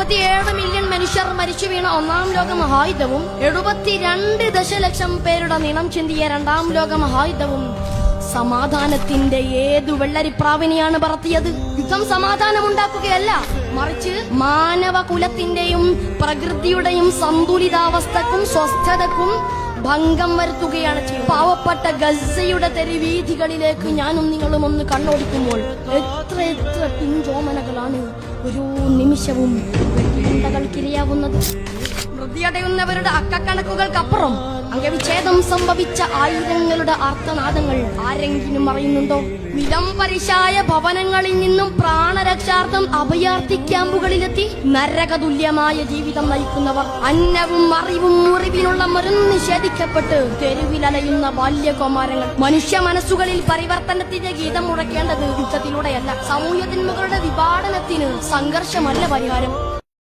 47 million മനുഷ്യർ മരിച്ചു വീണ ഒന്നാം ലോക മഹായുദ്ധവും 72 ദശലക്ഷം പേരുടെ നിണം ചിന്തിയ രണ്ടാം ലോക മഹായുദ്ധവും സമാധാനത്തിന്റെ ഏതു വെള്ളരിപ്രാവിനെയാണ് പറത്തിയത്? യുദ്ധം സമാധാനമുണ്ടാക്കുകയല്ല, മറിച്ച് മാനവ കുലത്തിന്റെയും പ്രകൃതിയുടെയും സന്തുലിതാവസ്ഥക്കും സ്വസ്ഥതക്കും ഭംഗം വരുത്തുകയാണ് ചെയ്യുന്നത്. പാവപ്പെട്ട ഗസയുടെ തെരുവീഥികളിലേക്ക് ഞാനും നിങ്ങളും ഒന്ന് കണ്ണോടിക്കുമ്പോൾ എത്ര എത്ര പിഞ്ചോമനകളാണ് ഓരോ നിമിഷവും വെടിയുണ്ടകൾക്കിരയാവുന്നത്. മൃതിയടയുന്നവരുടെ അക്കക്കണക്കുകൾക്കപ്പുറം അംഗവിച്ഛേദം സംഭവിച്ച ആയിരങ്ങളുടെ ആർത്തനാദങ്ങൾ ആരെങ്കിലും അറിയുന്നുണ്ടോ? നിലംപരിശായ ഭവനങ്ങളിൽ നിന്നും പ്രാണരക്ഷാർത്ഥം അഭയാർത്ഥി ക്യാമ്പുകളിലെത്തി നരകതുല്യമായ ജീവിതം നയിക്കുന്നവർ, അന്നവും അറിവും മുറിവിനുള്ള മരുന്ന് നിഷേധിക്കപ്പെട്ട് തെരുവിലലയുന്ന ബാല്യകുമാരങ്ങൾ. മനുഷ്യ മനസ്സുകളിൽ പരിവർത്തനത്തിന്റെ ഗീതം മുഴക്കേണ്ടത് യുദ്ധത്തിലൂടെയല്ല. സാമൂഹ്യ തിന്മകളുടെ വിഭാടനത്തിന് സംഘർഷമല്ല പരിഹാരം.